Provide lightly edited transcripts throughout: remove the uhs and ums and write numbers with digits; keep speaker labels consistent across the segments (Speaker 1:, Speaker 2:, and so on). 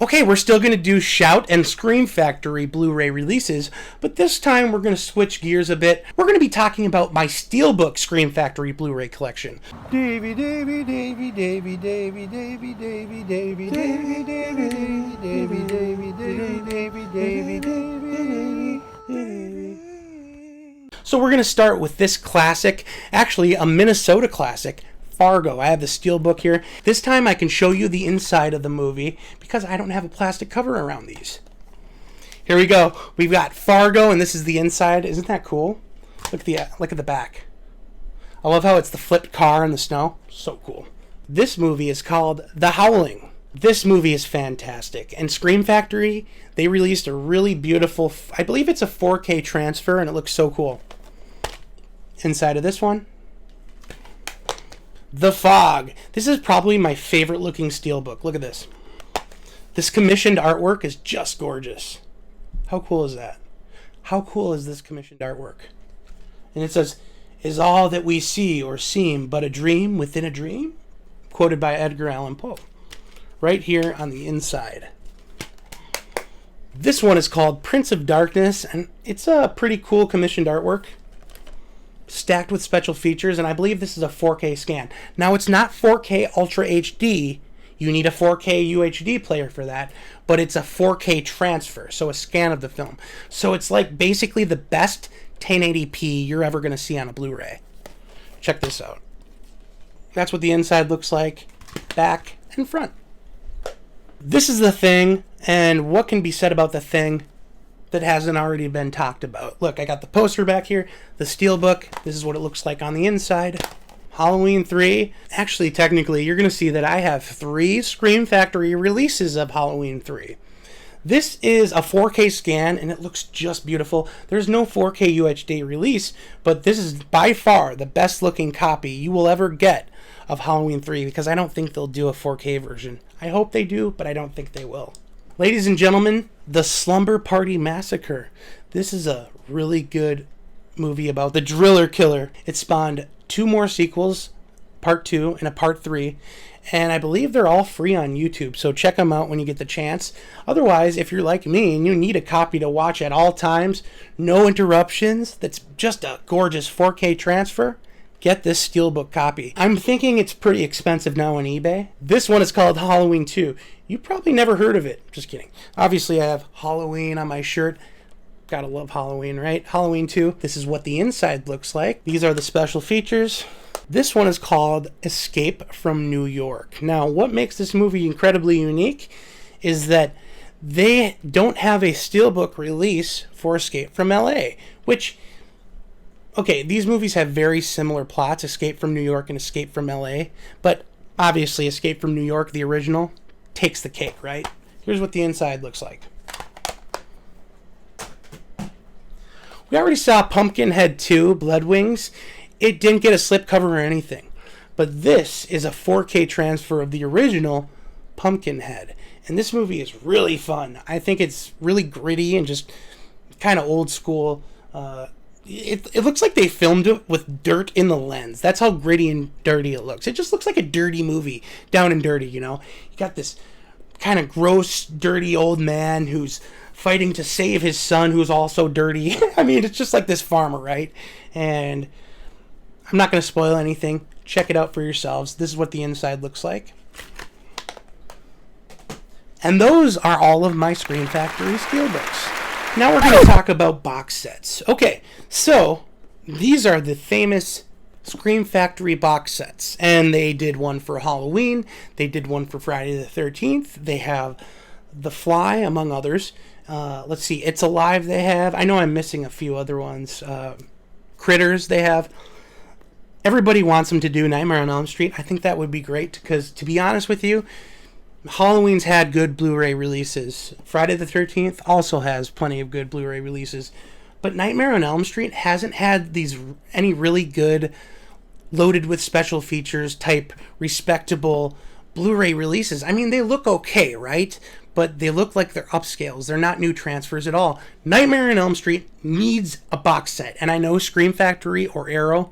Speaker 1: Okay, we're still going to do Shout and Scream Factory Blu-ray releases, but this time we're going to switch gears a bit. We're going to be talking about my Steelbook Scream Factory Blu-ray collection. Davy, Davy, Davy, Davy, Davy, Davy, Davy, Davy, Davy, Davy, Davy, Davy, Davy, Davy, Davy, Davy. So we're going to start with this classic, actually a Minnesota classic, Fargo. I have the Steelbook here. This time I can show you the inside of the movie because I don't have a plastic cover around these. Here we go. We've got Fargo, and this is the inside. Isn't that cool? Look at the back. I love how it's the flipped car in the snow. So cool. This movie is called The Howling. This movie is fantastic. And Scream Factory, they released a really beautiful, I believe it's a 4K transfer, and it looks so cool. Inside of this one, The Fog. This is probably my favorite looking Steelbook. Look at this. This commissioned artwork is just gorgeous. How cool is that? How cool is this commissioned artwork? And it says, "Is all that we see or seem but a dream within a dream?" Quoted by Edgar Allan Poe. Right here on the inside. This one is called Prince of Darkness, and it's a pretty cool commissioned artwork, stacked with special features, and I believe this is a 4K scan. Now, it's not 4K Ultra HD. You need a 4K UHD player for that, but it's a 4K transfer, so a scan of the film. So it's like basically the best 1080p you're ever going to see on a Blu-ray. Check this out. That's what the inside looks like, back and front. This is the Thing, and what can be said about the Thing that hasn't already been talked about? Look, I got the poster back here, the Steelbook. This is what it looks like on the inside. Halloween 3. Actually, technically, you're going to see that I have 3 Scream Factory releases of Halloween 3. This is a 4K scan, and it looks just beautiful. There's no 4K UHD release, but this is by far the best looking copy you will ever get of Halloween 3, because I don't think they'll do a 4K version. I hope they do, but I don't think they will. Ladies and gentlemen, The Slumber Party Massacre. This is a really good movie about the driller killer. It spawned 2 more sequels, part 2 and a part 3, and I believe they're all free on YouTube, so check them out when you get the chance. Otherwise, if you're like me and you need a copy to watch at all times, no interruptions, that's just a gorgeous 4K transfer, get this Steelbook copy. I'm thinking it's pretty expensive now on eBay. This one is called Halloween 2. You probably never heard of it. Just kidding. Obviously, I have Halloween on my shirt. Gotta love Halloween, right? Halloween 2. This is what the inside looks like. These are the special features. This one is called Escape from New York. Now, what makes this movie incredibly unique is that they don't have a Steelbook release for Escape from LA, which, okay, these movies have very similar plots, Escape from New York and Escape from LA, but obviously Escape from New York, the original, takes the cake, right? Here's what the inside looks like. We already saw Pumpkinhead 2, Blood Wings. It didn't get a slipcover or anything. But this is a 4K transfer of the original Pumpkinhead. And this movie is really fun. I think it's really gritty and just kind of old school. It looks like they filmed it with dirt in the lens. That's how gritty and dirty it looks. It just looks like a dirty movie, down and dirty, you know. You got this kind of gross, dirty old man who's fighting to save his son, who's also dirty. I mean, it's just like this farmer, right? And I'm not going to spoil anything. Check it out for yourselves. This is what the inside looks like. And those are all of my Scream Factory Steelbooks. Now we're going to talk about box sets. Okay, so these are the famous Scream Factory box sets. And they did one for Halloween. They did one for Friday the 13th. They have The Fly, among others. Let's see, It's Alive they have. I know I'm missing a few other ones. Critters they have. Everybody wants them to do Nightmare on Elm Street. I think that would be great because, to be honest with you, Halloween's had good Blu-ray releases. Friday the 13th also has plenty of good Blu-ray releases. But Nightmare on Elm Street hasn't had any really good, loaded with special features type respectable Blu-ray releases. I mean, they look okay, right? But they look like they're upscales. They're not new transfers at all. Nightmare on Elm Street needs a box set. And I know Scream Factory or Arrow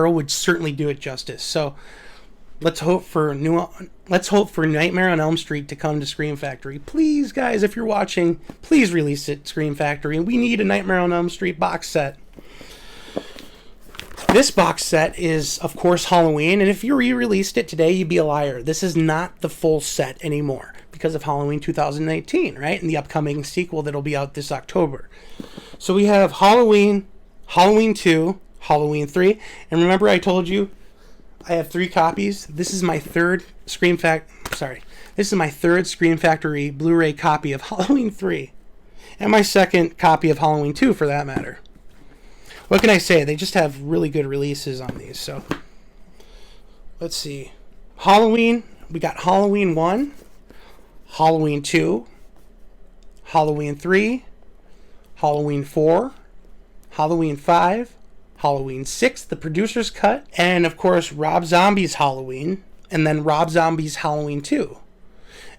Speaker 1: would certainly do it justice. So Let's hope for Nightmare on Elm Street to come to Scream Factory. Please, guys, if you're watching, please release it, Scream Factory. We need a Nightmare on Elm Street box set. This box set is, of course, Halloween, and if you re-released it today, you'd be a liar. This is not the full set anymore because of Halloween 2019, right? And the upcoming sequel that'll be out this October. So we have Halloween, Halloween 2, Halloween 3, and remember I told you I have 3 copies. This is my third Scream Factory Blu-ray copy of Halloween 3, and my second copy of Halloween 2 for that matter. What can I say? They just have really good releases on these. So let's see. Halloween, we got Halloween 1, Halloween 2, Halloween 3, Halloween 4, Halloween 5, Halloween 6, the producer's cut, and of course Rob Zombie's Halloween, and then Rob Zombie's Halloween 2.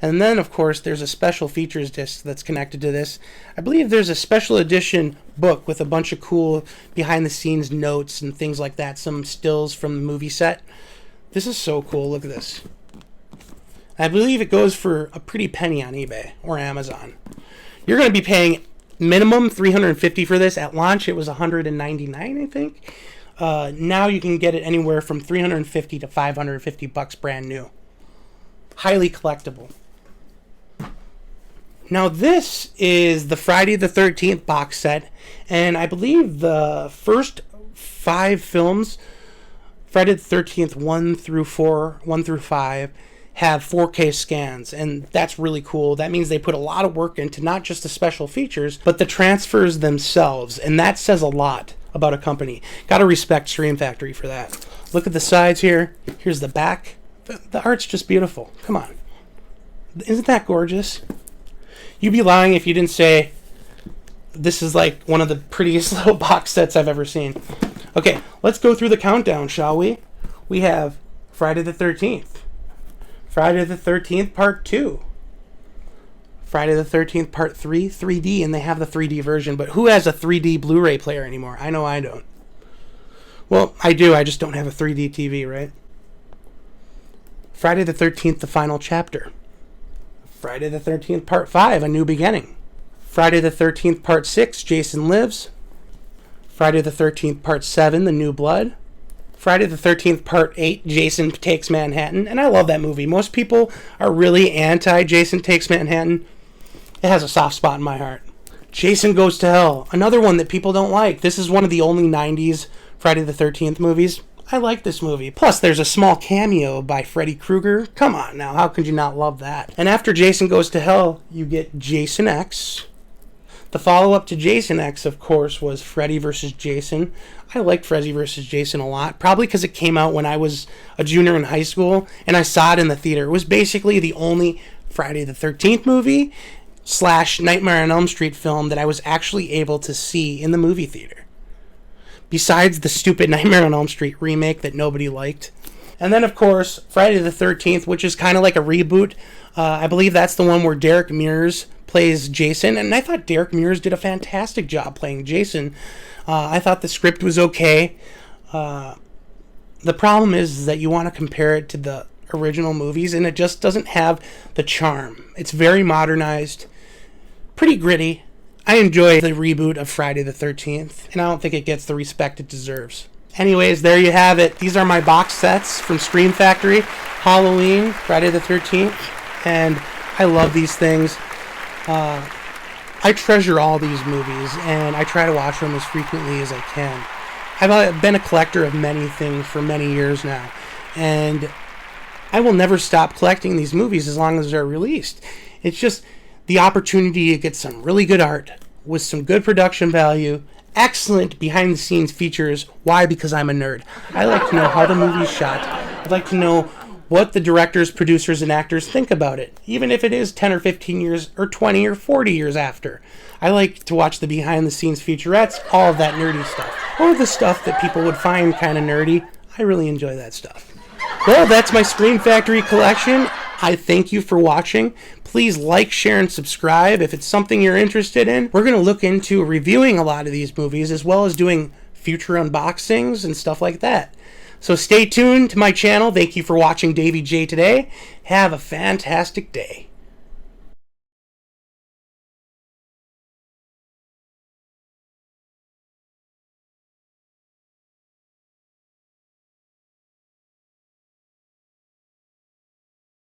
Speaker 1: And then, of course, there's a special features disc that's connected to this. I believe there's a special edition book with a bunch of cool behind-the-scenes notes and things like that, some stills from the movie set. This is so cool. Look at this. I believe it goes for a pretty penny on eBay or Amazon. You're going to be paying minimum $350 for this. At launch, it was $199, I think. Now you can get it anywhere from $350 to $550 brand new. Highly collectible. Now this is the Friday the 13th box set, and I believe the first 5 films, Friday the 13th 1 through 5, have 4K scans, and that's really cool. That means they put a lot of work into not just the special features, but the transfers themselves, and that says a lot about a company. Gotta respect Scream Factory for that. Look at the sides here. Here's the back. The art's just beautiful. Come on. Isn't that gorgeous? You'd be lying if you didn't say this is like one of the prettiest little box sets I've ever seen. Okay, let's go through the countdown, shall we? We have Friday the 13th. Friday the 13th Part 2. Friday the 13th Part 3, 3D, and they have the 3D version, but who has a 3D Blu-ray player anymore? I know I don't. Well, I do, I just don't have a 3D TV, right? Friday the 13th, the final chapter. Friday the 13th, Part 5, A New Beginning. Friday the 13th, Part 6, Jason Lives. Friday the 13th, Part 7, The New Blood. Friday the 13th, Part 8, Jason Takes Manhattan. And I love that movie. Most people are really anti-Jason Takes Manhattan. It has a soft spot in my heart. Jason Goes to Hell, another one that people don't like. This is one of the only 90s Friday the 13th movies. I like this movie. Plus, there's a small cameo by Freddy Krueger. Come on now, how could you not love that? And after Jason Goes to Hell, you get Jason X. The follow-up to Jason X, of course, was Freddy vs. Jason. I liked Freddy vs. Jason a lot, probably because it came out when I was a junior in high school, and I saw it in the theater. It was basically the only Friday the 13th movie / Nightmare on Elm Street film that I was actually able to see in the movie theater. Besides the stupid Nightmare on Elm Street remake that nobody liked. And then, of course, Friday the 13th, which is kind of like a reboot. I believe that's the one where Derek Mears plays Jason. And I thought Derek Mears did a fantastic job playing Jason. I thought the script was okay. The problem is that you want to compare it to the original movies, and it just doesn't have the charm. It's very modernized, pretty gritty. I enjoy the reboot of Friday the 13th, and I don't think it gets the respect it deserves. Anyways, there you have it. These are my box sets from Scream Factory, Halloween, Friday the 13th, and I love these things. I treasure all these movies, and I try to watch them as frequently as I can. I've been a collector of many things for many years now, and I will never stop collecting these movies as long as they're released. It's just the opportunity to get some really good art with some good production value, excellent behind-the-scenes features. Why? Because I'm a nerd. I like to know how the movie's shot. I'd like to know what the directors, producers, and actors think about it, even if it is 10 or 15 years or 20 or 40 years after. I like to watch the behind-the-scenes featurettes, all of that nerdy stuff. Or the stuff that people would find kind of nerdy. I really enjoy that stuff. Well, that's my Scream Factory collection. I thank you for watching. Please like, share, and subscribe if it's something you're interested in. We're going to look into reviewing a lot of these movies as well as doing future unboxings and stuff like that. So stay tuned to my channel. Thank you for watching Davey J today. Have a fantastic day.